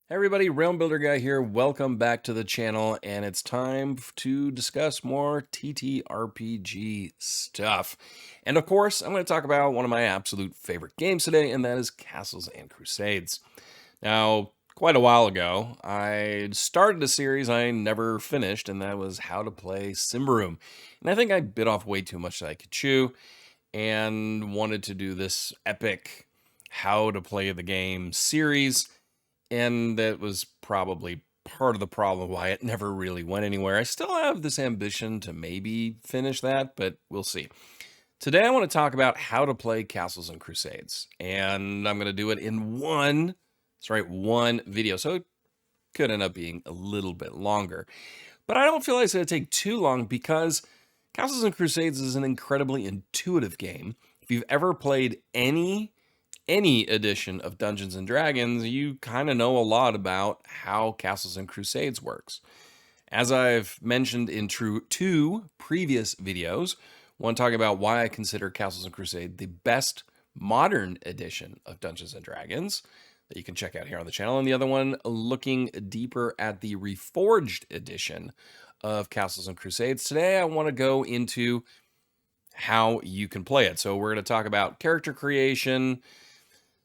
Hey everybody, Realm Builder Guy here. Welcome back to the channel, and it's time to discuss more TTRPG stuff. And of course, I'm going to talk about one of my absolute favorite games today, and that is Castles and Crusades. Now, quite a while ago, I started a series I never finished, and that was How to Play Symbaroum. And I think I bit off way too much that I could chew, and wanted to do this epic How to Play the Game series, and that was probably part of the problem why it never really went anywhere. I still have this ambition to maybe finish that, but we'll see. Today I want to talk about how to play Castles and Crusades, and I'm going to do it in one video. So it could end up being a little bit longer. But I don't feel like it's going to take too long because Castles and Crusades is an incredibly intuitive game. If you've ever played any edition of Dungeons and Dragons, you kind of know a lot about how Castles and Crusades works. As I've mentioned in two previous videos, one talking about why I consider Castles and Crusades the best modern edition of Dungeons and Dragons that you can check out here on the channel, and the other one looking deeper at the Reforged edition of Castles and Crusades. Today I want to go into how you can play it. So we're going to talk about character creation,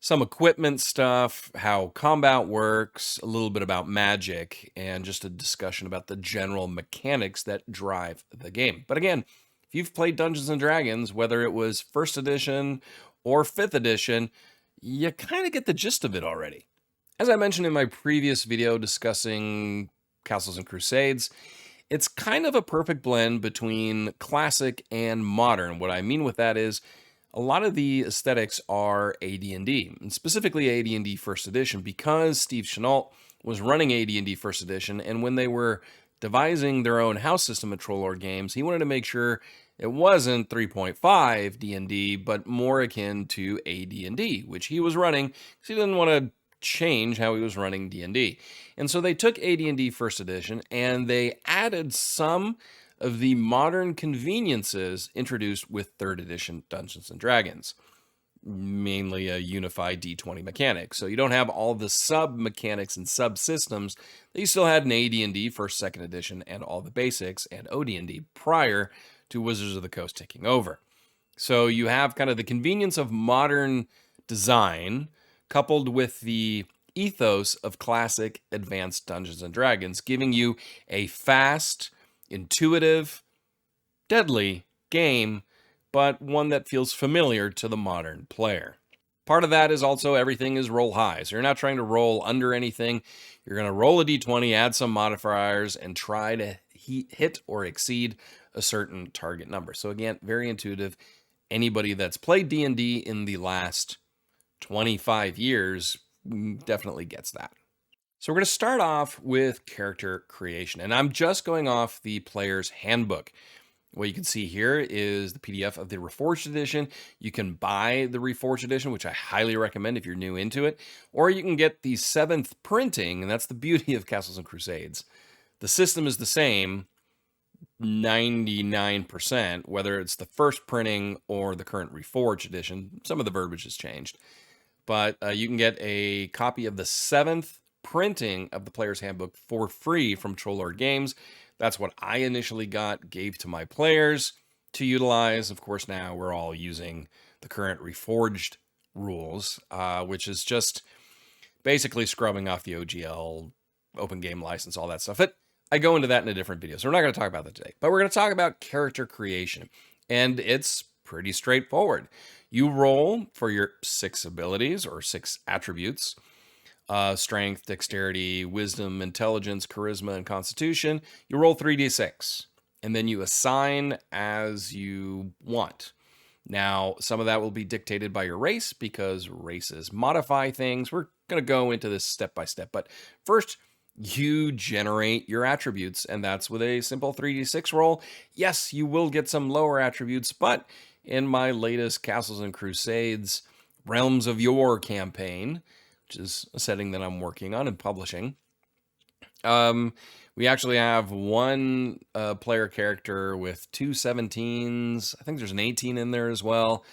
some equipment stuff, how combat works, a little bit about magic, and just a discussion about the general mechanics that drive the game. But again, if you've played Dungeons and Dragons, whether it was 1st edition or 5th edition, you kind of get the gist of it already. As I mentioned in my previous video discussing Castles and Crusades, it's kind of a perfect blend between classic and modern. What I mean with that is a lot of the aesthetics are AD&D, and specifically AD&D First Edition, because Steve Chenault was running AD&D First Edition, and when they were devising their own house system at Trollord Games, he wanted to make sure it wasn't 3.5 D&D, but more akin to AD&D, which he was running because he didn't want to change how he was running D&D. And so they took AD&D First Edition and they added some of the modern conveniences introduced with 3rd edition Dungeons and Dragons, mainly a unified D20 mechanic. So you don't have all the sub mechanics and subsystems that you still had in AD&D First, 2nd edition, and all the basics and OD&D prior to Wizards of the Coast taking over. So you have kind of the convenience of modern design coupled with the ethos of classic advanced Dungeons and Dragons, giving you a fast, intuitive, deadly game, but one that feels familiar to the modern player. Part of that is also everything is roll high. So you're not trying to roll under anything. You're going to roll a d20, add some modifiers, and try to hit or exceed a certain target number. So again, very intuitive. Anybody that's played D&D in the last 25 years definitely gets that. So we're going to start off with character creation, and I'm just going off the player's handbook. What you can see here is the PDF of the Reforged edition. You can buy the Reforged edition, which I highly recommend if you're new into it, or you can get the 7th printing, and that's the beauty of Castles and Crusades. The system is the same 99%, whether it's the first printing or the current Reforged edition. Some of the verbiage has changed, but you can get a copy of the 7th printing of the player's handbook for free from Trollord Games. That's what I initially gave to my players to utilize. Of course, now we're all using the current Reforged rules, which is just basically scrubbing off the OGL, open game license, all that stuff. I go into that in a different video, so we're not going to talk about that today. But we're going to talk about character creation, and it's pretty straightforward. You roll for your 6 abilities or 6 attributes. Strength, dexterity, wisdom, intelligence, charisma, and constitution. You roll 3d6, and then you assign as you want. Now, some of that will be dictated by your race because races modify things. We're going to go into this step by step, but first, you generate your attributes, and that's with a simple 3d6 roll. Yes, you will get some lower attributes, but in my latest Castles and Crusades Realms of Yore campaign, which is a setting that I'm working on and publishing, we actually have one player character with 2 17s. I think there's an 18 in there as well,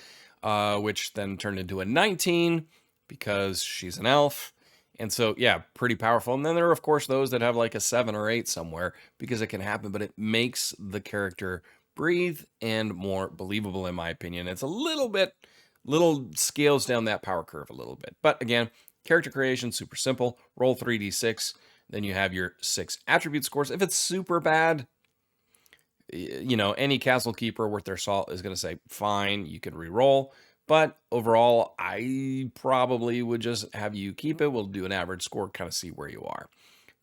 which then turned into a 19 because she's an elf. And so, yeah, pretty powerful. And then there are, of course, those that have like a 7 or 8 somewhere because it can happen, but it makes the character breathe and more believable, in my opinion. It's a little scales down that power curve a little bit. But again, character creation, super simple. Roll 3d6. Then you have your 6 attribute scores. If it's super bad, you know, any castle keeper worth their salt is going to say, fine, you can re-roll. But overall, I probably would just have you keep it. We'll do an average score, kind of see where you are.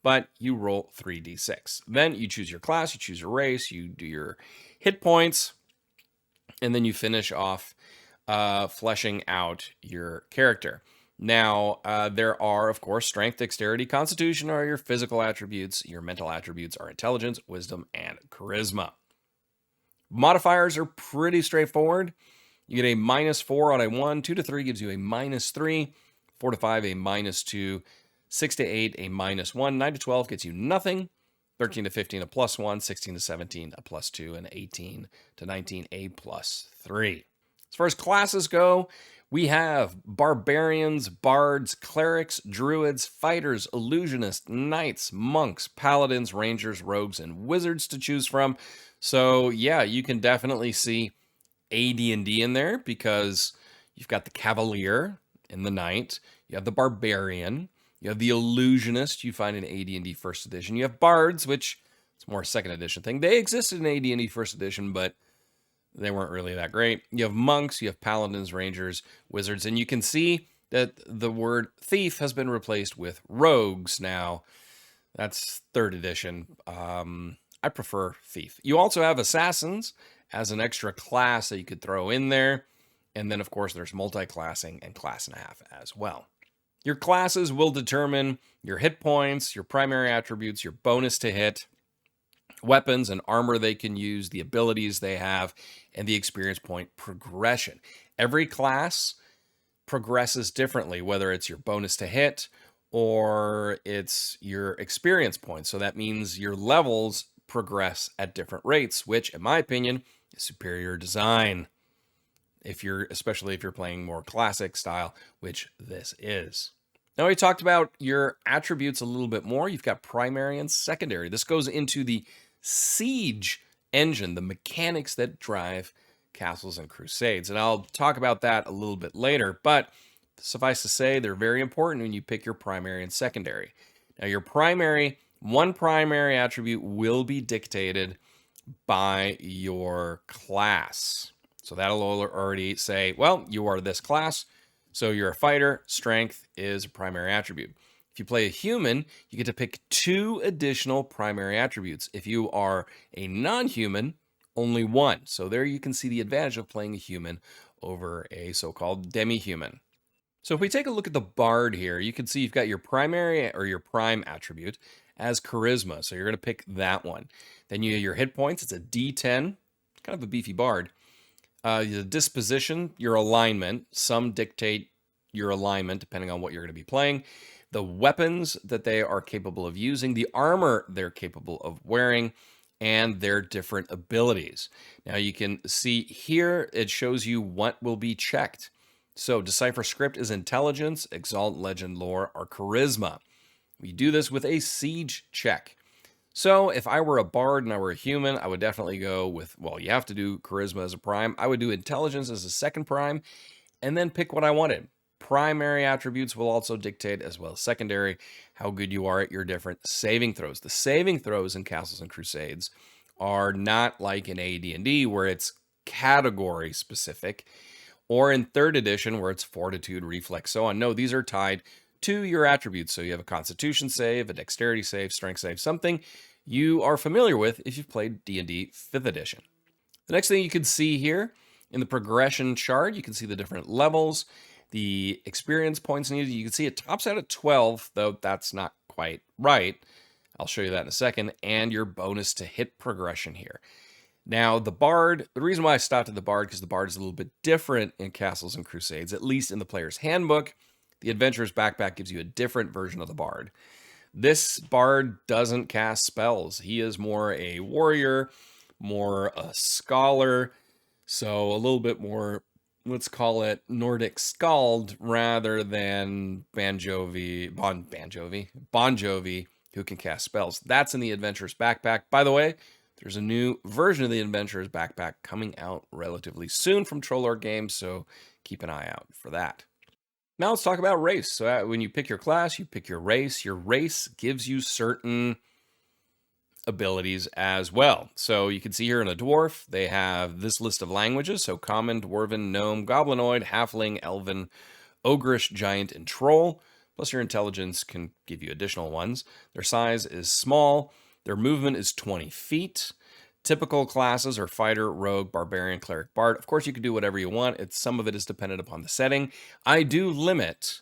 But you roll 3d6. Then you choose your class, you choose your race, you do your hit points, and then you finish off fleshing out your character. Now, there are, of course, strength, dexterity, constitution are your physical attributes. Your mental attributes are intelligence, wisdom, and charisma. Modifiers are pretty straightforward. You get a -4 on a 1. 2 to 3 gives you a -3. 4 to 5, a -2. 6 to 8, a -1. 9 to 12 gets you nothing. 13 to 15, a +1. 16 to 17, a +2. And 18 to 19, a +3. As far as classes go, we have barbarians, bards, clerics, druids, fighters, illusionists, knights, monks, paladins, rangers, rogues, and wizards to choose from. So yeah, you can definitely see AD&D in there because you've got the cavalier and the knight, you have the barbarian, you have the illusionist you find in AD&D first edition, you have bards, which it's more a second edition thing. They existed in AD&D first edition, but they weren't really that great. You have monks, you have paladins, rangers, wizards, and you can see that the word thief has been replaced with rogues now. That's third edition. I prefer thief. You also have assassins as an extra class that you could throw in there. And then, of course, there's multi-classing and class and a half as well. Your classes will determine your hit points, your primary attributes, your bonus to hit, weapons and armor they can use, the abilities they have, and the experience point progression. Every class progresses differently, whether it's your bonus to hit or it's your experience points. So that means your levels progress at different rates, which, in my opinion, is superior design. Especially if you're playing more classic style, which this is. Now, we talked about your attributes a little bit more. You've got primary and secondary. This goes into the siege engine, the mechanics that drive Castles and Crusades. And I'll talk about that a little bit later, but suffice to say, they're very important when you pick your primary and secondary. Now, one primary attribute will be dictated by your class. So that'll already say, well, you are this class, so you're a fighter. Strength is a primary attribute. If you play a human, you get to pick 2 additional primary attributes. If you are a non-human, only 1. So there you can see the advantage of playing a human over a so-called demi-human. So if we take a look at the bard here, you can see you've got your primary or your prime attribute as charisma. So you're going to pick that one. Then you have your hit points. It's a D10, kind of a beefy bard. The disposition, your alignment. Some dictate your alignment depending on what you're going to be playing. The weapons that they are capable of using, the armor they're capable of wearing, and their different abilities. Now you can see here, it shows you what will be checked. So decipher script is intelligence, exalt legend lore, or charisma. We do this with a siege check. So if I were a bard and I were a human, I would definitely go with, well, you have to do charisma as a prime. I would do intelligence as a second prime, and then pick what I wanted. Primary attributes will also dictate, as well as secondary, how good you are at your different saving throws. The saving throws in Castles and Crusades are not like in AD&D, where it's category specific, or in 3rd edition, where it's fortitude, reflex, so on. No, these are tied to your attributes. So you have a constitution save, a dexterity save, strength save, something you are familiar with if you've played D&D 5th edition. The next thing you can see here in the progression chart, you can see the different levels, the experience points needed. You can see it tops out at 12, though that's not quite right. I'll show you that in a second. And your bonus to hit progression here. Now, the bard, the reason why I stopped at the bard, because the bard is a little bit different in Castles and Crusades, at least in the player's handbook. The Adventurer's Backpack gives you a different version of the bard. This bard doesn't cast spells. He is more a warrior, more a scholar, so a little bit more let's call it Nordic Skald rather than Bon Jovi, who can cast spells. That's in the Adventurer's Backpack. By the way, there's a new version of the Adventurer's Backpack coming out relatively soon from Trollor Games, so keep an eye out for that. Now let's talk about race. So when you pick your class, you pick your race. Your race gives you certain abilities as well. So you can see here in a dwarf, they have this list of languages. So common, dwarven, gnome, goblinoid, halfling, elven, ogrish, giant, and troll. Plus your intelligence can give you additional ones. Their size is small. Their movement is 20 feet. Typical classes are fighter, rogue, barbarian, cleric, bard. Of course, you can do whatever you want. Some of it is dependent upon the setting. I do limit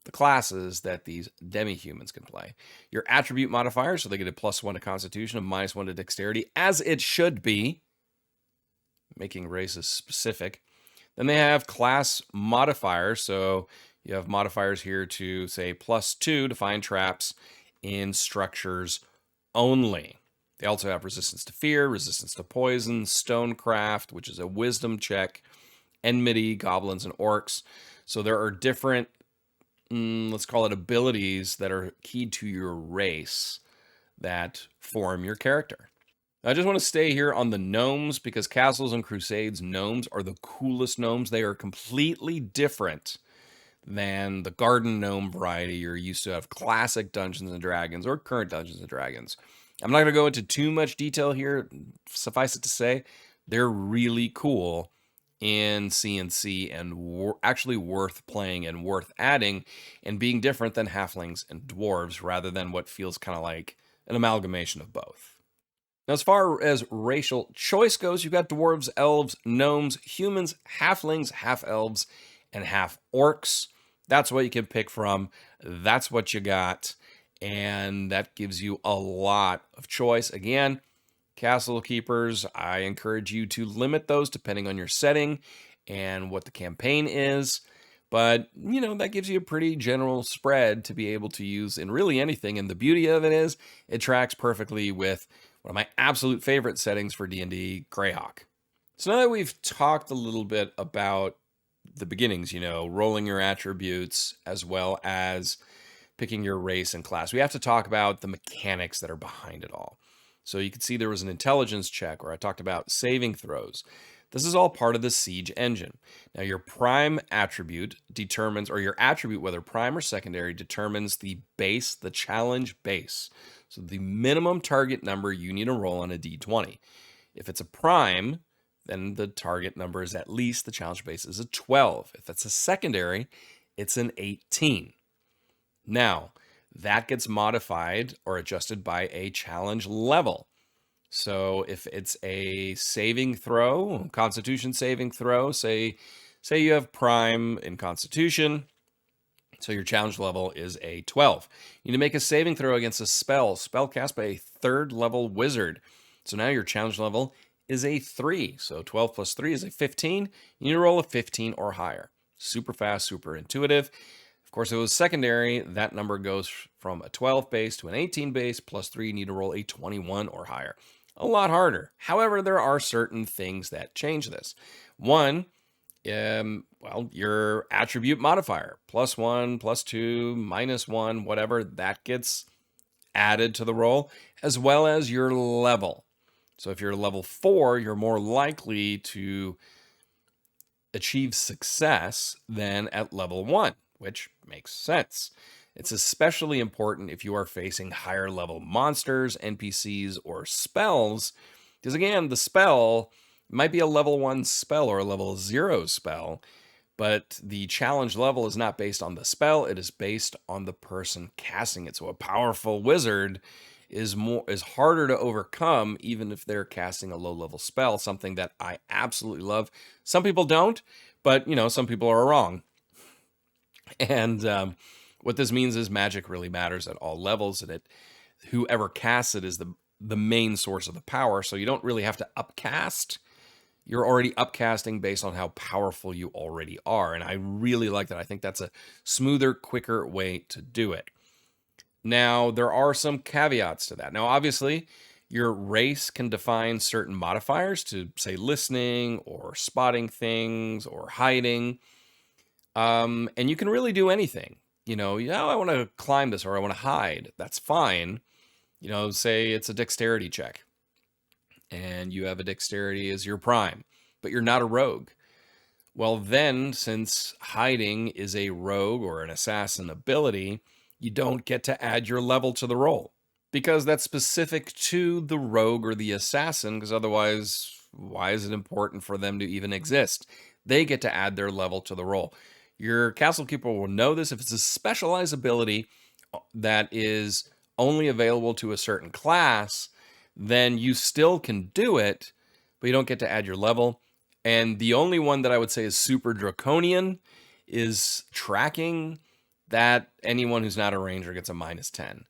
the classes that these demi-humans can play. Your attribute modifier, so they get a +1 to Constitution, a -1 to Dexterity, as it should be, making races specific. Then they have class modifiers, so you have modifiers here to say +2 to find traps in structures only. They also have resistance to fear, resistance to poison, stonecraft, which is a wisdom check, enmity, goblins, and orcs. So there are different, let's call it abilities that are keyed to your race that form your character. I just want to stay here on the gnomes because Castles and Crusades gnomes are the coolest gnomes. They are completely different than the garden gnome variety you're used to have classic Dungeons and Dragons or current Dungeons and Dragons. I'm not going to go into too much detail here. Suffice it to say, they're really cool in C&C and actually worth playing and worth adding and being different than halflings and dwarves rather than what feels kind of like an amalgamation of both. Now, as far as racial choice goes, you've got dwarves, elves, gnomes, humans, halflings, half-elves, and half-orcs. That's what you can pick from. That's what you got. And that gives you a lot of choice. Again, Castle Keepers, I encourage you to limit those depending on your setting and what the campaign is. But, you know, that gives you a pretty general spread to be able to use in really anything. And the beauty of it is it tracks perfectly with one of my absolute favorite settings for D&D, Greyhawk. So now that we've talked a little bit about the beginnings, you know, rolling your attributes as well as picking your race and class, we have to talk about the mechanics that are behind it all. So you can see there was an intelligence check where I talked about saving throws. This is all part of the siege engine. Now your prime attribute determines, or your attribute, whether prime or secondary, determines the base, the challenge base. So the minimum target number you need to roll on a d20. If it's a prime, then the target number is at least, the challenge base is a 12. If it's a secondary, it's an 18. Now, that gets modified or adjusted by a challenge level. So if it's a saving throw, Constitution saving throw, say you have prime in Constitution, so your challenge level is a 12. You need to make a saving throw against a spell cast by a 3rd level wizard. So now your challenge level is a 3. So 12 plus 3 is a 15. You need to roll a 15 or higher. Super fast, super intuitive. Of course, if it was secondary, that number goes from a 12 base to an 18 base, plus 3, you need to roll a 21 or higher. A lot harder. However, there are certain things that change this. One, well, your attribute modifier, +1, +2, -1, whatever, that gets added to the roll, as well as your level. So if you're level 4, you're more likely to achieve success than at level 1, which makes sense. It's especially important if you are facing higher level monsters, NPCs, or spells, because again, the spell might be a level 1 spell or a level 0 spell, but the challenge level is not based on the spell, it is based on the person casting it. So a powerful wizard is harder to overcome even if they're casting a low-level spell, something that I absolutely love. Some people don't, but you know, some people are wrong. And what this means is magic really matters at all levels, and whoever casts it is the main source of the power. So you don't really have to upcast. You're already upcasting based on how powerful you already are. And I really like that. I think that's a smoother, quicker way to do it. Now, there are some caveats to that. Now, obviously, Your race can define certain modifiers to, say, listening or spotting things or hiding. And you can really do anything. Yeah, I want to climb this or I want to hide. That's fine. Say it's a dexterity check and you have a dexterity as your prime, but you're not a rogue. Well, then, since hiding is a rogue or an assassin ability, you don't get to add your level to the roll because that's specific to the rogue or the assassin, because otherwise, why is it important for them to even exist? They get to add their level to the roll. Your castle keeper will know this if it's a specialized ability that is only available to a certain class, then you still can do it, but you don't get to add your level. And the only one that I would say is super draconian is tracking. That anyone who's not a ranger gets a -10.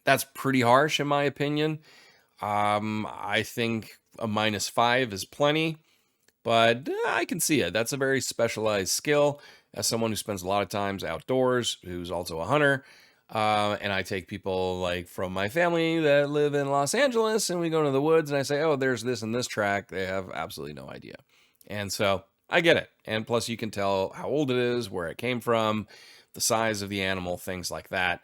That's pretty harsh in my opinion. I think a -5 is plenty, but I can see it. That's a very specialized skill. As someone who spends a lot of times outdoors, who's also a hunter, and I take people like from my family that live in Los Angeles, and we go into the woods, and I say, oh, there's this and this track. They have absolutely no idea. And so I get it. And plus, you can tell how old it is, where it came from, the size of the animal, things like that.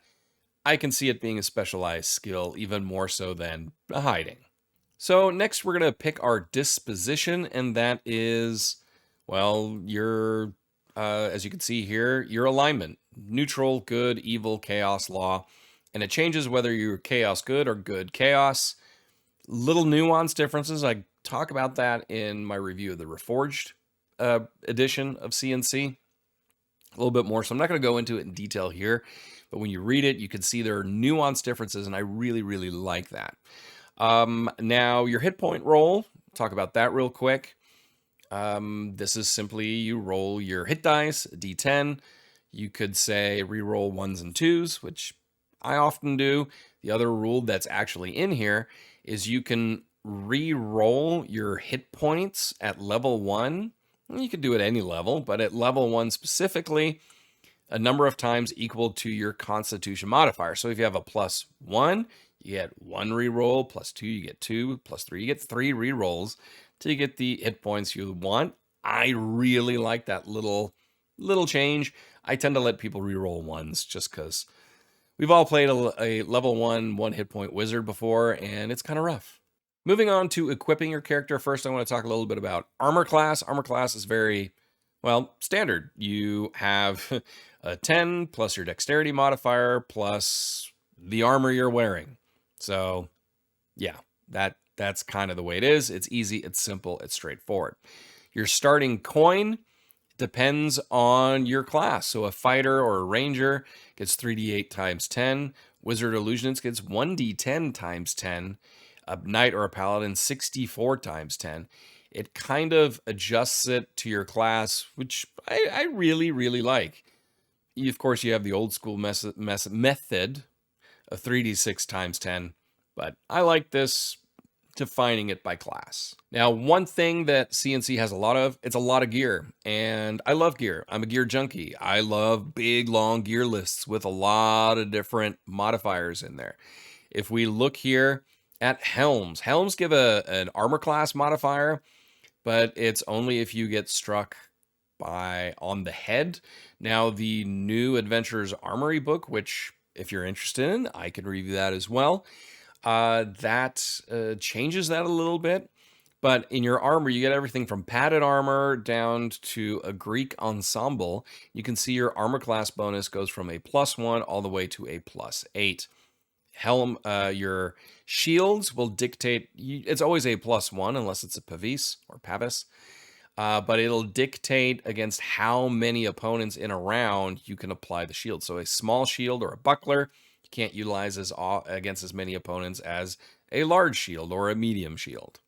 I can see it being a specialized skill, even more so than hiding. So next, we're going to pick our disposition, and that is, well, your, as you can see here, your alignment. Neutral, good, evil, chaos, law. And it changes whether you're chaos good or good chaos. Little nuance differences. I talk about that in my review of the Reforged edition of CNC. A little bit more, so I'm not going to go into it in detail here. But when you read it, you can see there are nuance differences, and I really, really like that. Now, your hit point roll, talk about that real quick. This is simply you roll your hit dice, D10. You could say re-roll 1s and 2s, which I often do. The other rule that's actually in here is you can re-roll your hit points at level 1. You can do it at any level, but at level 1 specifically, a number of times equal to your constitution modifier. So if you have a +1, you get 1 re-roll, +2, you get 2, +3, you get 3 re-rolls till you get the hit points you want. I really like that little change. I tend to let people re-roll 1s just because we've all played a level 1 hit point wizard before, and it's kind of rough. Moving on to equipping your character. First, I want to talk a little bit about armor class. Armor class is very, well, standard. You have a 10 plus your dexterity modifier plus the armor you're wearing. So, yeah, that's kind of the way it is. It's easy, it's simple, it's straightforward. Your starting coin depends on your class. So a fighter or a ranger gets 3d8 times 10. Wizard illusionist gets 1d10 times 10. A knight or a paladin 64 times 10. It kind of adjusts it to your class, which I really, really like. Of course, you have the old school method of 3d6 times 10, but I like this defining it by class. Now, one thing that CNC has a lot of, it's a lot of gear, and I love gear. I'm a gear junkie. I love big, long gear lists with a lot of different modifiers in there. If we look here at helms, helms give an armor class modifier, but it's only if you get struck on the head. Now, the new Adventurer's Armory book, which if you're interested in, I can review that as well. That changes that a little bit. But in your armor, you get everything from padded armor down to a Greek ensemble. You can see your armor class bonus goes from a +1 all the way to a +8. Helm, your shields will dictate, it's always a +1 unless it's a pavis or pavis. But it'll dictate against how many opponents in a round you can apply the shield. So a small shield or a buckler, you can't utilize against as many opponents as a large shield or a medium shield.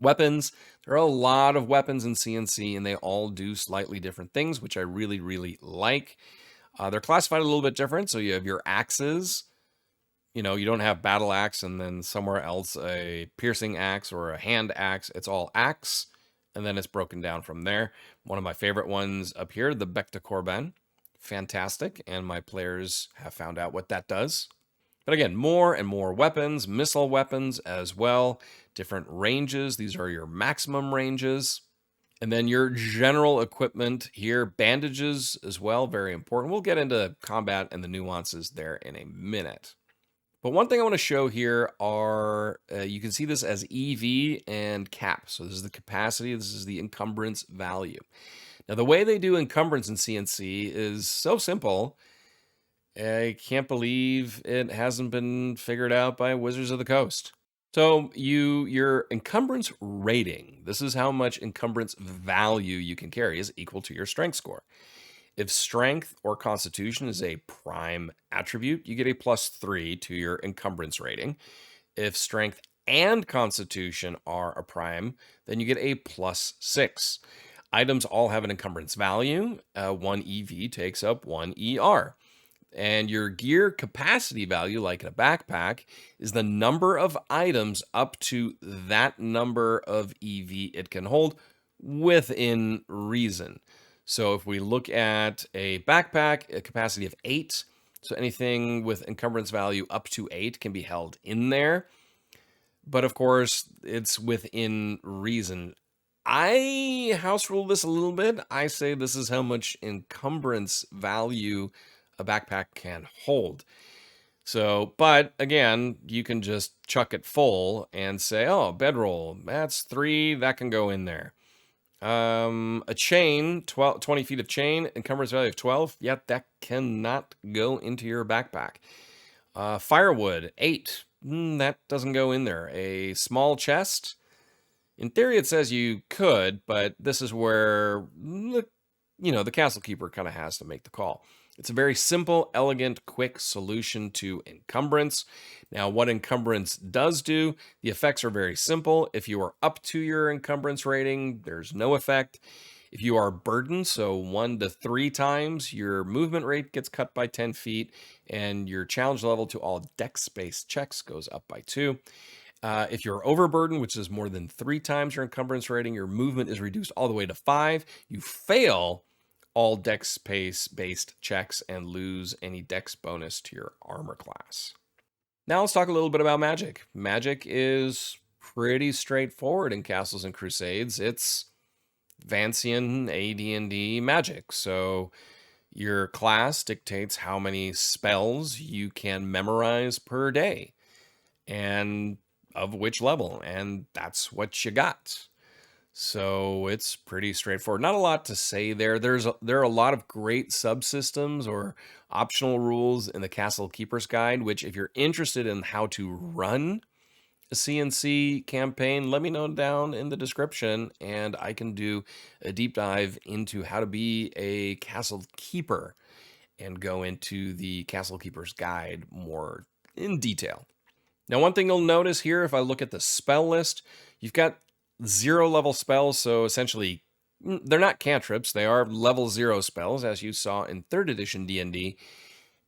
Weapons, there are a lot of weapons in CNC, and they all do slightly different things, which I really, really like. They're classified a little bit different. So you have your axes. You don't have battle axe and then somewhere else a piercing axe or a hand axe. It's all axe, and then it's broken down from there. One of my favorite ones up here, the Bec de Corbin. Fantastic, and my players have found out what that does. But again, more and more weapons, missile weapons as well, different ranges. These are your maximum ranges. And then your general equipment here, bandages as well, very important. We'll get into combat and the nuances there in a minute. But one thing I want to show here are, you can see this as EV and cap. So this is the capacity, this is the encumbrance value. Now the way they do encumbrance in CNC is so simple. I can't believe it hasn't been figured out by Wizards of the Coast. So your encumbrance rating, this is how much encumbrance value you can carry, is equal to your strength score. If strength or constitution is a prime attribute, you get a +3 to your encumbrance rating. If strength and constitution are a prime, then you get a +6. Items all have an encumbrance value. 1 EV takes up 1 ER. And your gear capacity value, like in a backpack, is the number of items up to that number of EV it can hold within reason. So if we look at a backpack, a capacity of 8, so anything with encumbrance value up to 8 can be held in there. But of course, it's within reason. I house rule this a little bit. I say this is how much encumbrance value a backpack can hold. So, but again, you can just chuck it full and say, oh, bedroll, that's 3, that can go in there. A chain, 20 feet of chain, encumbrance value of 12. Yep, that cannot go into your backpack. Firewood, 8. That doesn't go in there. A small chest. In theory, it says you could, but this is where, the castle keeper kind of has to make the call. It's a very simple, elegant, quick solution to encumbrance. Now, what encumbrance does do, the effects are very simple. If you are up to your encumbrance rating, there's no effect. If you are burdened, so 1 to 3 times, your movement rate gets cut by 10 feet, and your challenge level to all dex-based checks goes up by 2. If you're overburdened, which is more than 3 times your encumbrance rating, your movement is reduced all the way to 5. You fail all dex-based checks and lose any dex bonus to your armor class. Now let's talk a little bit about magic. Magic is pretty straightforward in Castles and Crusades. It's Vancian AD&D magic. So your class dictates how many spells you can memorize per day and of which level, and that's what you got. So it's pretty straightforward. Not a lot to say there. There are a lot of great subsystems or optional rules in the Castle Keeper's Guide, which if you're interested in how to run a CNC campaign, let me know down in the description, and I can do a deep dive into how to be a Castle Keeper and go into the Castle Keeper's Guide more in detail. Now, one thing you'll notice here, if I look at the spell list, you've got 0 level spells, so essentially they're not cantrips, they are level 0 spells, as you saw in 3rd edition D&D,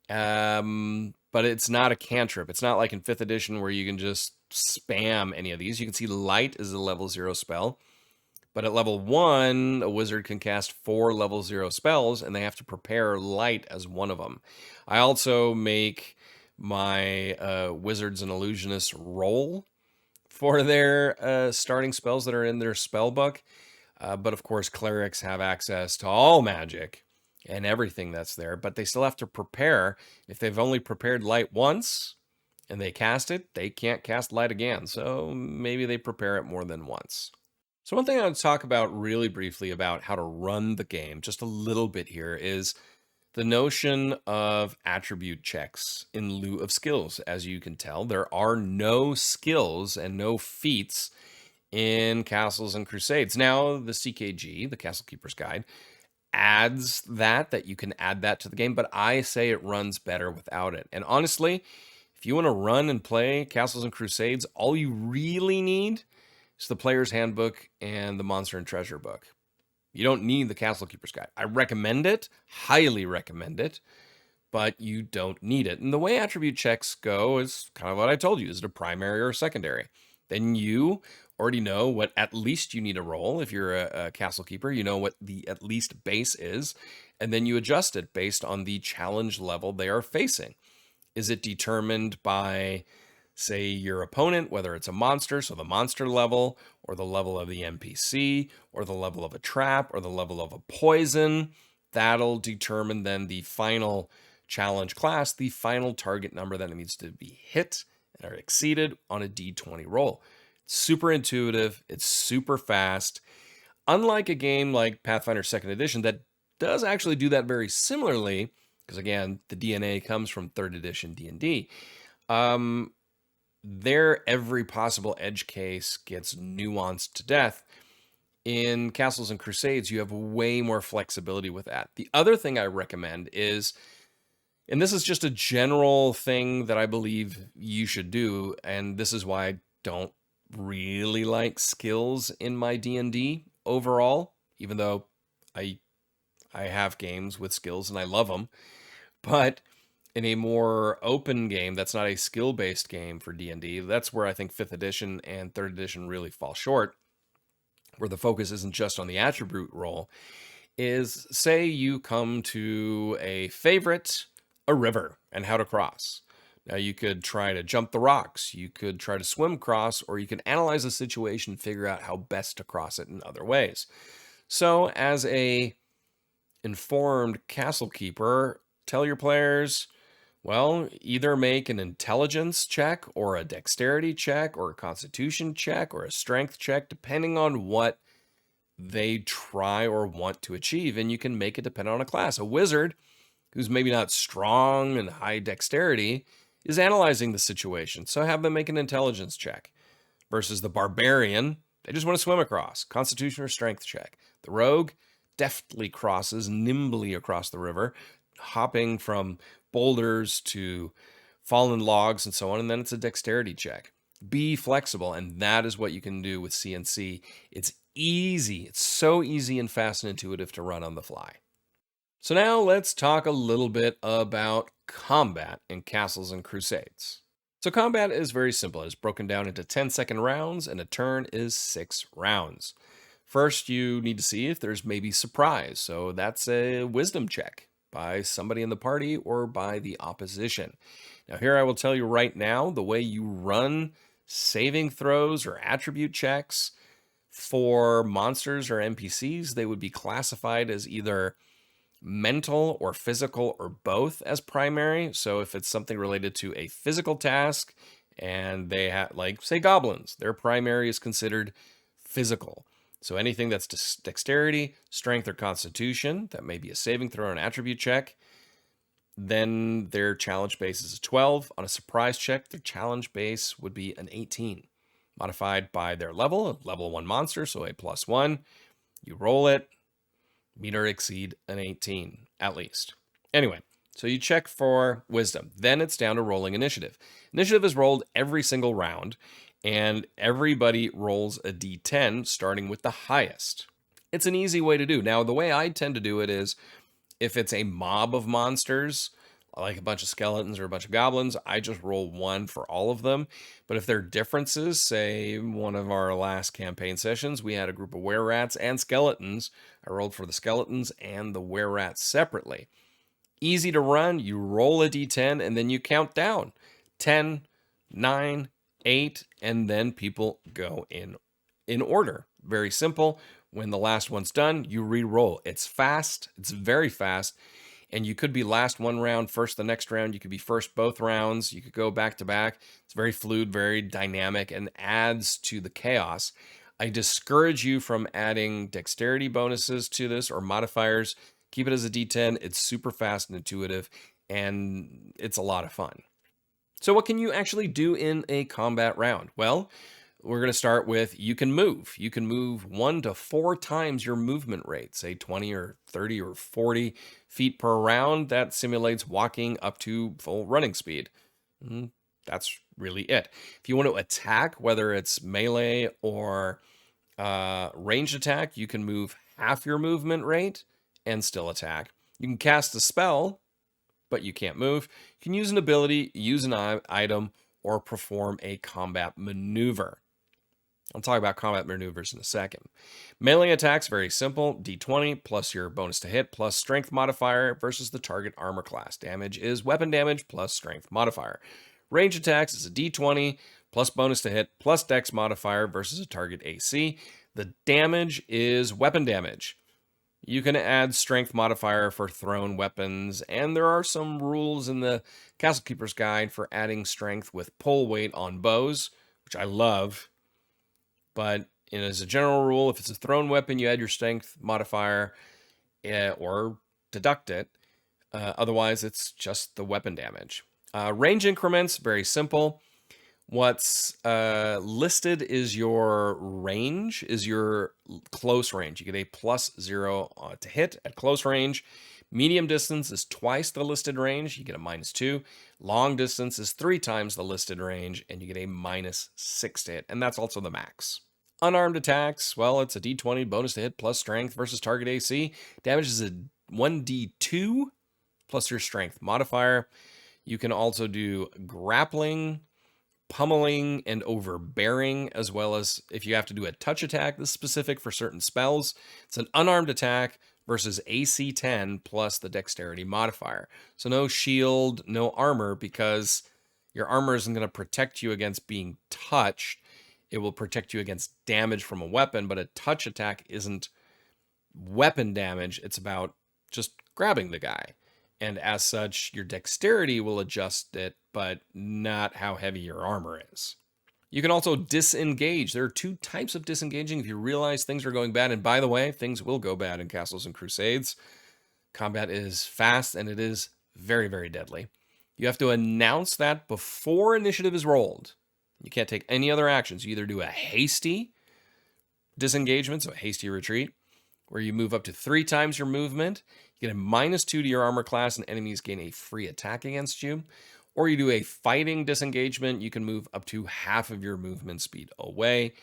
but it's not a cantrip. It's not like in 5th edition where you can just spam any of these. You can see light is a level 0 spell, but at level 1, a wizard can cast 4 level 0 spells, and they have to prepare light as one of them. I also make my wizards and illusionists roll for their starting spells that are in their spell book. But of course, clerics have access to all magic and everything that's there, but they still have to prepare. If they've only prepared light once and they cast it, they can't cast light again. So maybe they prepare it more than once. So one thing I want to talk about really briefly about how to run the game, just a little bit here, is the notion of attribute checks in lieu of skills. As you can tell, there are no skills and no feats in Castles and Crusades. Now, the CKG, the Castle Keeper's Guide, adds that you can add that to the game, but I say it runs better without it. And honestly, if you want to run and play Castles and Crusades, all you really need is the Player's Handbook and the Monster and Treasure book. You don't need the Castle Keeper's Guide. I recommend it, highly recommend it, but you don't need it. And the way attribute checks go is kind of what I told you. Is it a primary or a secondary? Then you already know what at least you need to roll. If you're a Castle Keeper, you know what the at least base is, and then you adjust it based on the challenge level they are facing. Is it determined by, say, your opponent, whether it's a monster, so the monster level, or the level of the NPC, or the level of a trap, or the level of a poison? That'll determine then the final challenge class, the final target number that needs to be hit or exceeded on a d20 roll. It's super intuitive, it's super fast. Unlike a game like Pathfinder 2nd Edition that does actually do that very similarly, because again, the DNA comes from 3rd edition D&D. There, every possible edge case gets nuanced to death. In Castles and Crusades, you have way more flexibility with that. The other thing I recommend is, and this is just a general thing that I believe you should do, and this is why I don't really like skills in my D&D overall, even though I have games with skills and I love them. But in a more open game, that's not a skill-based game for D&D, that's where I think 5th edition and 3rd edition really fall short, where the focus isn't just on the attribute roll, is say you come to a favorite, a river, and how to cross. Now, you could try to jump the rocks, you could try to swim across, or you can analyze the situation and figure out how best to cross it in other ways. So, as a informed castle keeper, tell your players, well, either make an intelligence check or a dexterity check or a constitution check or a strength check, depending on what they try or want to achieve. And you can make it depend on a class. A wizard, who's maybe not strong and high dexterity, is analyzing the situation. So have them make an intelligence check. Versus the barbarian, they just want to swim across. Constitution or strength check. The rogue deftly crosses nimbly across the river, hopping from boulders to fallen logs and so on, and then it's a dexterity check. Be flexible, and that is what you can do with CNC. It's easy. It's so easy and fast and intuitive to run on the fly. So now let's talk a little bit about combat in Castles and Crusades. So combat is very simple. It's broken down into 10-second rounds, and a turn is 6 rounds. First, you need to see if there's maybe surprise. So that's a wisdom check by somebody in the party or by the opposition. Now here I will tell you right now, the way you run saving throws or attribute checks for monsters or NPCs, they would be classified as either mental or physical or both as primary. So if it's something related to a physical task and they have, like, say, goblins, their primary is considered physical. So anything that's dexterity, strength, or constitution, that may be a saving throw or an attribute check, then their challenge base is a 12. On a surprise check, their challenge base would be an 18, modified by their level, a level 1 monster, so a +1. You roll it, meet or exceed an 18, at least. Anyway, so you check for wisdom. Then it's down to rolling initiative. Initiative is rolled every single round, and everybody rolls a d10, starting with the highest. It's an easy way to do. Now, the way I tend to do it is, if it's a mob of monsters, like a bunch of skeletons or a bunch of goblins, I just roll 1 for all of them. But if there are differences, say one of our last campaign sessions, we had a group of were-rats and skeletons. I rolled for the skeletons and the were-rats separately. Easy to run. You roll a d10 and then you count down. 10, 9, 8, and then people go in order. Very simple. When the last one's done, you re-roll. It's fast. It's very fast. And you could be last one round, first the next round. You could be first both rounds. You could go back to back. It's very fluid, very dynamic, and adds to the chaos. I discourage you from adding dexterity bonuses to this or modifiers. Keep it as a d10. It's super fast and intuitive, and it's a lot of fun. So what can you actually do in a combat round? Well, we're going to start with you can move. You can move 1 to 4 times your movement rate, say 20 or 30 or 40 feet per round. That simulates walking up to full running speed. That's really it. If you want to attack, whether it's melee or ranged attack, you can move half your movement rate and still attack. You can cast a spell, but you can't move. You can use an ability, use an item, or perform a combat maneuver. I'll talk about combat maneuvers in a second. Melee attacks, very simple. D20 plus your bonus to hit plus strength modifier versus the target armor class. Damage is weapon damage plus strength modifier. Range attacks is a D20 plus bonus to hit plus dex modifier versus a target AC. The damage is weapon damage. You can add strength modifier for thrown weapons, and there are some rules in the Castle Keeper's Guide for adding strength with pull weight on bows, which I love. But as a general rule, if it's a thrown weapon, you add your strength modifier or deduct it. Otherwise, it's just the weapon damage. Range increments, very simple. What's listed is your range, is your close range. You get a +0 to hit at close range. Medium distance is twice the listed range. You get a -2. Long distance is 3 times the listed range, and you get a -6 to hit. And that's also the max. Unarmed attacks, well, it's a D20 bonus to hit plus strength versus target AC. Damage is a 1d2 plus your strength modifier. You can also do grappling, pummeling, and overbearing, as well as if you have to do a touch attack. This is specific for certain spells. It's an unarmed attack versus AC 10 plus the dexterity modifier. So no shield, no armor, because your armor isn't going to protect you against being touched. It will protect you against damage from a weapon, but a touch attack isn't weapon damage. It's about just grabbing the guy. And as such, your dexterity will adjust it, but not how heavy your armor is. You can also disengage. There are 2 types of disengaging if you realize things are going bad. And by the way, things will go bad in Castles and Crusades. Combat is fast and it is very, very deadly. You have to announce that before initiative is rolled. You can't take any other actions. You either do a hasty disengagement, so a hasty retreat, where you move up to 3 times your movement. You get a -2 to your armor class, and enemies gain a free attack against you. Or you do a fighting disengagement. You can move up to half of your movement speed away.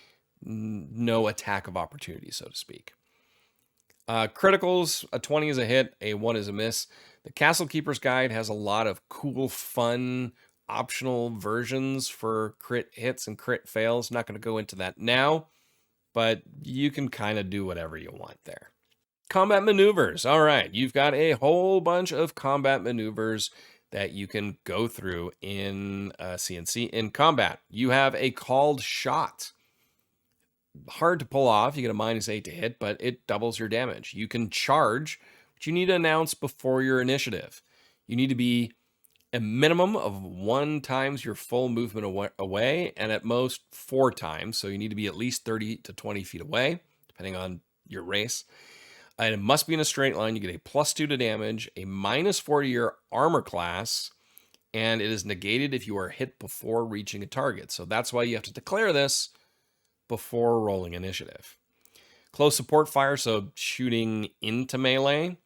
No attack of opportunity, so to speak. Criticals, a 20 is a hit, a 1 is a miss. The Castle Keeper's Guide has a lot of cool, fun, optional versions for crit hits and crit fails. Not going to go into that now, but you can kind of do whatever you want there. Combat maneuvers. All right, you've got a whole bunch of combat maneuvers that you can go through in CNC in combat. You have a called shot. Hard to pull off. You get a -8 to hit, but it doubles your damage. You can charge, but you need to announce before your initiative. You need to be a minimum of 1 times your full movement away, and at most 4 times. So you need to be at least 30 to 20 feet away, depending on your race. And it must be in a straight line. You get a +2 to damage, a -4 to your armor class, and it is negated if you are hit before reaching a target. So that's why you have to declare this before rolling initiative. Close support fire, so shooting into melee.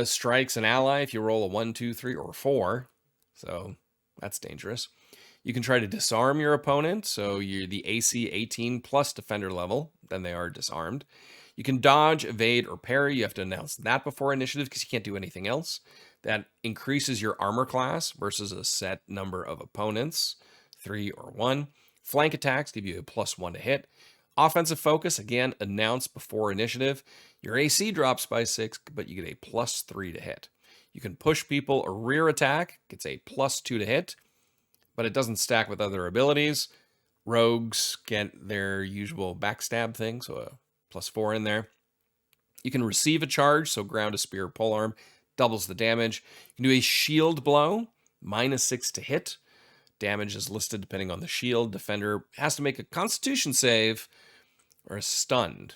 Strikes an ally if you roll a 1, 2, 3, or 4. So that's dangerous. You can try to disarm your opponent. So you're the AC 18 plus defender level. Then they are disarmed. You can dodge, evade, or parry. You have to announce that before initiative because you can't do anything else. That increases your armor class versus a set number of opponents, 3 or 1. Flank attacks give you a +1 to hit. Offensive focus, again, announced before initiative. Your AC drops by 6, but you get a +3 to hit. You can push people. A rear attack gets a +2 to hit, but it doesn't stack with other abilities. Rogues get their usual backstab thing, so a +4 in there. You can receive a charge, so ground, a spear, polearm, doubles the damage. You can do a shield blow, -6 to hit. Damage is listed depending on the shield. Defender has to make a constitution save or is stunned.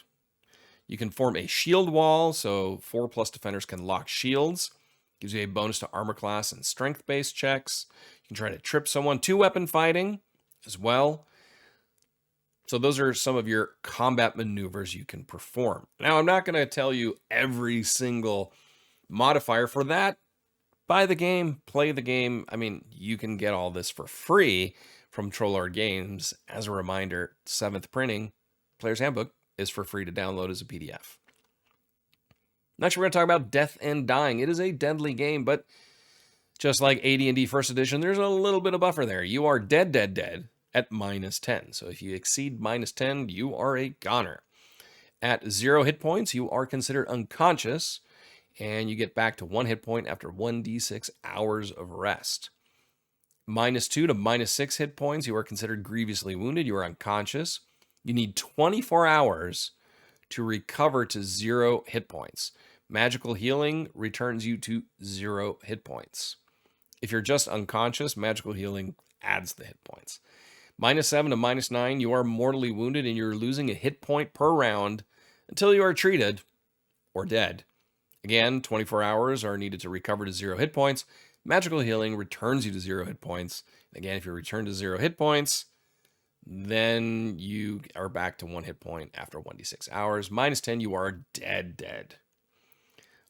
You can form a shield wall, so 4+ defenders can lock shields. Gives you a bonus to armor class and strength-based checks. You can try to trip someone. 2-weapon fighting as well. So those are some of your combat maneuvers you can perform. Now, I'm not going to tell you every single modifier for that. Buy the game, play the game. I mean, you can get all this for free from Trollard Games. As a reminder, 7th printing, Player's Handbook, is for free to download as a PDF. Next, we're going to talk about Death and Dying. It is a deadly game, but just like AD&D First Edition, there's a little bit of buffer there. You are dead, at -10. So if you exceed -10, you are a goner. At 0 hit points, you are considered unconscious, and you get back to 1 hit point after 1d6 hours of rest. -2 to -6 hit points, you are considered grievously wounded. You are unconscious. You need 24 hours to recover to 0 hit points. Magical healing returns you to 0 hit points. If you're just unconscious, magical healing adds the hit points. -7 to -9, you are mortally wounded and you're losing a hit point per round until you are treated or dead. Again, 24 hours are needed to recover to 0 hit points. Magical healing returns you to 0 hit points. Again, if you return to 0 hit points, then you are back to 1 hit point after 1d6 hours. -10, you are dead.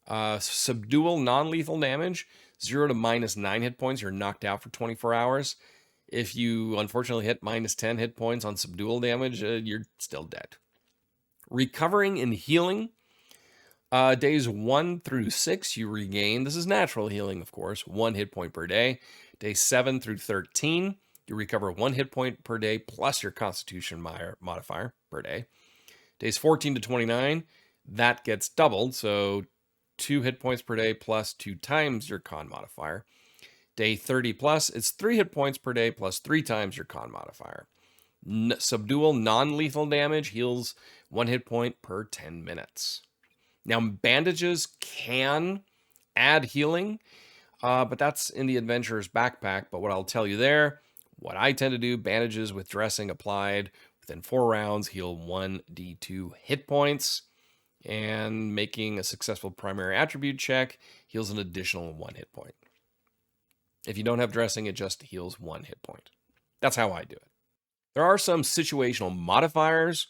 Subdual non-lethal damage, 0 to -9 hit points, you're knocked out for 24 hours. If you unfortunately hit -10 hit points on subdual damage, you're still dead. Recovering and healing, days 1 through 6, you regain, this is natural healing, of course, 1 hit point per day. Day 7 through 13, you recover 1 hit point per day plus your constitution modifier per day. Days 14 to 29, that gets doubled, so 2 hit points per day plus 2 times your con modifier. Day 30 plus, it's 3 hit points per day plus 3 times your con modifier. Subdual non-lethal damage heals 1 hit point per 10 minutes. Now, bandages can add healing, but that's in the adventurer's backpack. But what I'll tell you there, what I tend to do, bandages with dressing applied within 4 rounds heal 1d2 hit points, and making a successful primary attribute check heals an additional 1 hit point. If you don't have dressing, it just heals 1 hit point. That's how I do it. There are some situational modifiers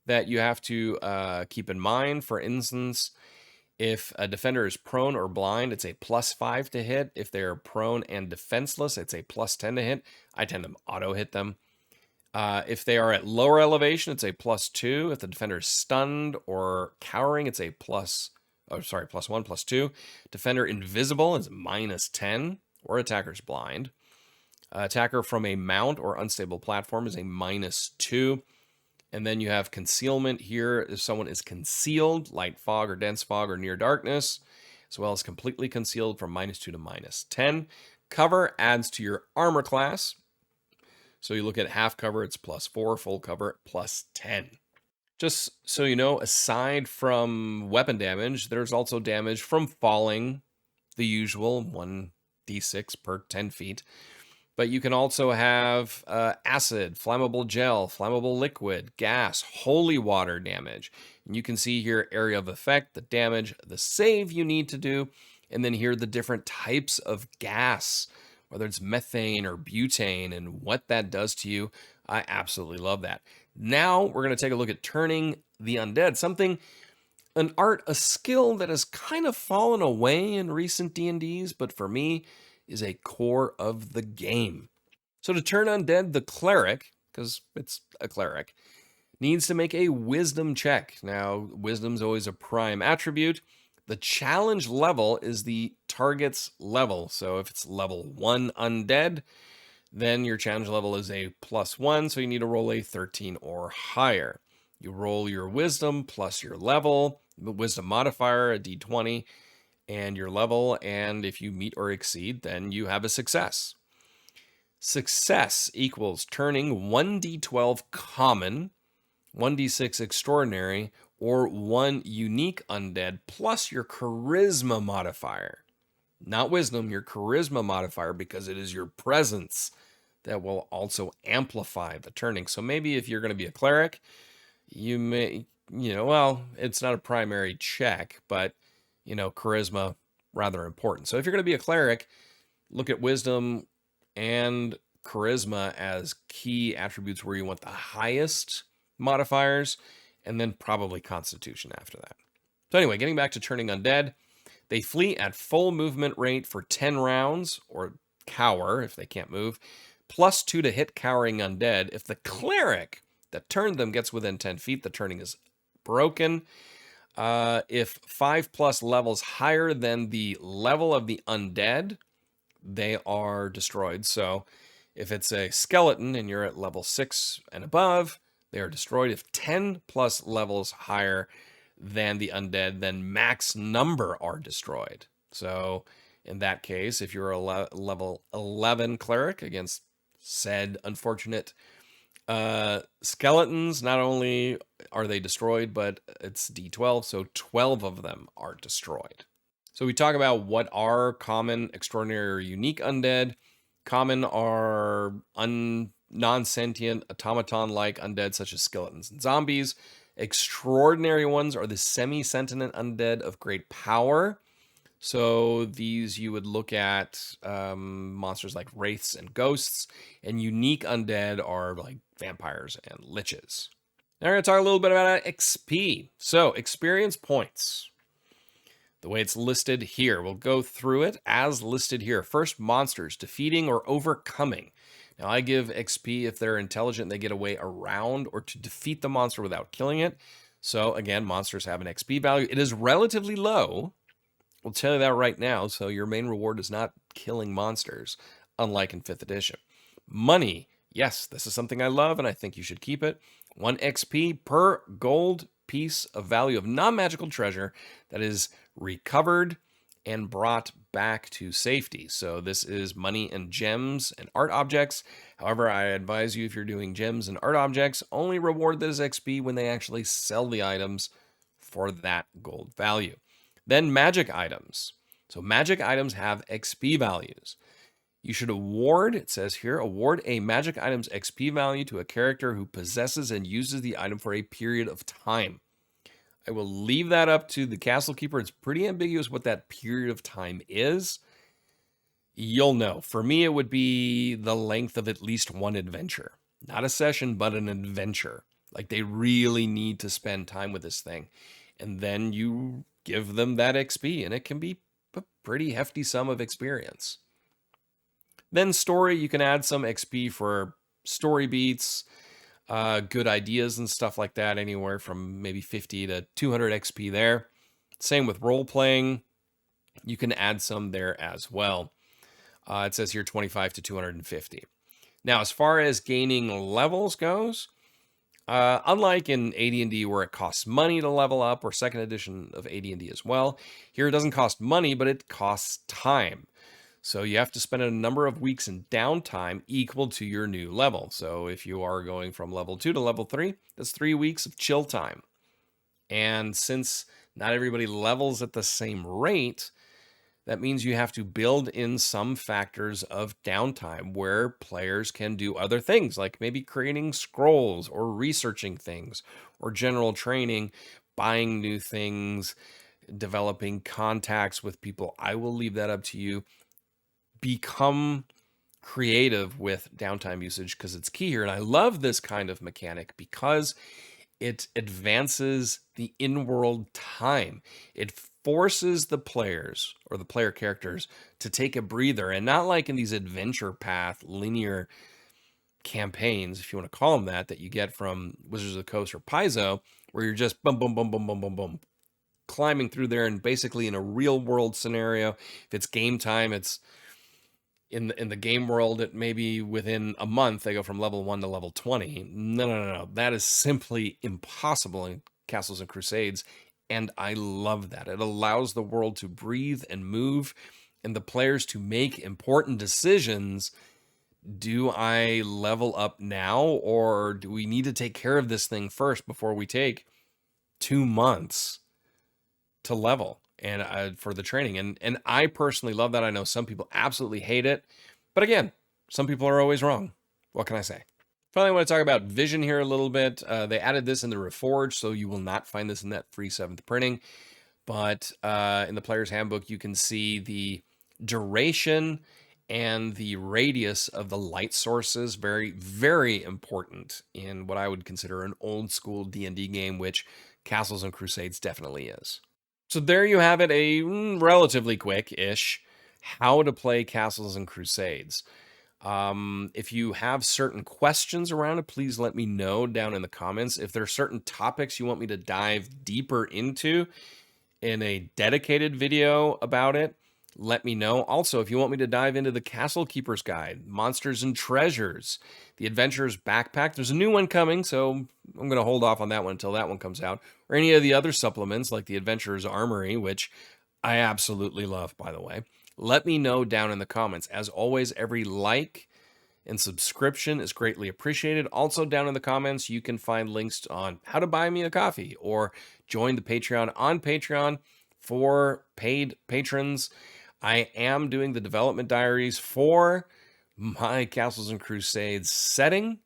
that you have to keep in mind. For instance, if a defender is prone or blind, it's a +5 to hit. If they're prone and defenseless, it's a +10 to hit. I tend to auto hit them. If they are at lower elevation, it's a +2. If the defender is stunned or cowering, it's a +1, +2. Defender invisible is -10, or attacker's blind. Attacker from a mount or unstable platform is a -2. And then you have concealment here. If someone is concealed, light fog or dense fog or near darkness, as well as completely concealed from -2 to -10. Cover adds to your armor class. So you look at half cover, it's +4, full cover, +10. Just so you know, aside from weapon damage, there's also damage from falling, the usual 1d6 per 10 feet. But you can also have acid, flammable gel, flammable liquid, gas, holy water damage. And you can see here area of effect, the damage, the save you need to do, and then here the different types of gas, whether it's methane or butane and what that does to you. I absolutely love that. Now we're going to take a look at turning the undead, an art, a skill that has kind of fallen away in recent D&Ds, but for me, is a core of the game. So to turn undead, the cleric, because it's a cleric, needs to make a wisdom check. Now, wisdom's always a prime attribute. The challenge level is the target's level. So if it's level 1 undead, then your challenge level is a +1, so you need to roll a 13 or higher. You roll your wisdom plus your level, the wisdom modifier, a d20, and your level, and if you meet or exceed, then you have a success. Success equals turning 1d12 common, 1d6 extraordinary, or 1 unique undead plus your charisma modifier. Not wisdom, your charisma modifier, because it is your presence that will also amplify the turning. So maybe if you're going to be a cleric, you may, well, it's not a primary check, but charisma, rather important. So if you're going to be a cleric, look at wisdom and charisma as key attributes where you want the highest modifiers, and then probably constitution after that. So anyway, getting back to turning undead, they flee at full movement rate for 10 rounds, or cower if they can't move, +2 to hit cowering undead. If the cleric that turned them gets within 10 feet, the turning is broken. If 5+ levels higher than the level of the undead, they are destroyed. So If it's a skeleton and you're at level 6 and above, they are destroyed. If 10 plus levels higher than the undead, then max number are destroyed. So in that case, if you're a level 11 cleric against said unfortunate skeletons, not only are they destroyed, but it's D12, so 12 of them are destroyed. So we talk about what are common, extraordinary, or unique undead. Common are non-sentient, automaton-like undead such as skeletons and zombies. Extraordinary ones are the semi-sentient undead of great power. So these you would look at monsters like wraiths and ghosts, and unique undead are like vampires and liches. Now we're going to talk a little bit about XP. So experience points. The way it's listed here, we'll go through it as listed here. First, monsters, defeating or overcoming. Now I give XP if they're intelligent, they get a way around or to defeat the monster without killing it. So again, monsters have an XP value. It is relatively low. We'll tell you that right now. So your main reward is not killing monsters, unlike in 5th edition. Money. Yes, this is something I love and I think you should keep it. 1 XP per gold piece of value of non-magical treasure that is recovered and brought back to safety. So this is money and gems and art objects. However, I advise you, if you're doing gems and art objects, only reward this XP when they actually sell the items for that gold value. Then magic items. So magic items have XP values. You should award, it says here, award a magic item's XP value to a character who possesses and uses the item for a period of time. I will leave that up to the castle keeper. It's pretty ambiguous what that period of time is. You'll know. For me, it would be the length of at least one adventure. Not a session, but an adventure. Like they really need to spend time with this thing. And then you give them that XP, and it can be a pretty hefty sum of experience. Then story, you can add some XP for story beats, good ideas and stuff like that, anywhere from maybe 50 to 200 XP there. Same with role playing. You can add some there as well. It says here 25 to 250. Now, as far as gaining levels goes, unlike in AD&D where it costs money to level up, or 2nd edition of AD&D as well, here it doesn't cost money, but it costs time. So you have to spend a number of weeks in downtime equal to your new level. So if you are going from level 2 to level 3, that's 3 weeks of chill time. And since not everybody levels at the same rate, that means you have to build in some factors of downtime where players can do other things, like maybe creating scrolls or researching things or general training, buying new things, developing contacts with people. I will leave that up to you. Become creative with downtime usage because it's key here. And I love this kind of mechanic because it advances the in-world time. It forces the players or the player characters to take a breather, and not like in these adventure path linear campaigns, if you want to call them that you get from Wizards of the Coast or Paizo, where you're just boom, boom, boom, boom, boom, boom, boom, climbing through there, and basically in a real world scenario, if it's game time, it's in the game world, it maybe within a month they go from level 1 to level 20. No. That is simply impossible in Castles and Crusades, and I love that. It allows the world to breathe and move, and the players to make important decisions. Do I level up now, or do we need to take care of this thing first before we take 2 months to level and for the training? And I personally love that. I know some people absolutely hate it, but again, some people are always wrong. What can I say? Finally, I want to talk about vision here a little bit. They added this in the Reforged, so you will not find this in that free 7th printing. But in the player's handbook, you can see the duration and the radius of the light sources. Very, very important in what I would consider an old school D&D game, which Castles and Crusades definitely is. So there you have it, a relatively quick-ish how to play Castles and Crusades. If you have certain questions around it, please let me know down in the comments. If there are certain topics you want me to dive deeper into in a dedicated video about it, let me know. Also, if you want me to dive into the Castle Keeper's Guide, Monsters and Treasures, the Adventurer's Backpack, there's a new one coming, so I'm going to hold off on that one until that one comes out, or any of the other supplements like the Adventurer's Armory, which I absolutely love, by the way. Let me know down in the comments. As always, every like and subscription is greatly appreciated. Also, down in the comments, you can find links on how to buy me a coffee or join the Patreon on Patreon for paid patrons. I am doing the development diaries for my Castles and Crusades setting,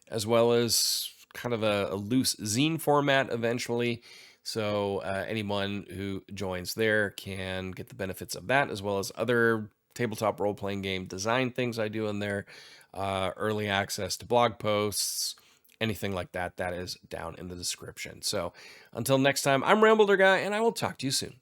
as well as kind of a loose zine format eventually. So anyone who joins there can get the benefits of that, as well as other tabletop role-playing game design things I do in there, early access to blog posts, anything like that, that is down in the description. So until next time, I'm Rambler Guy, and I will talk to you soon.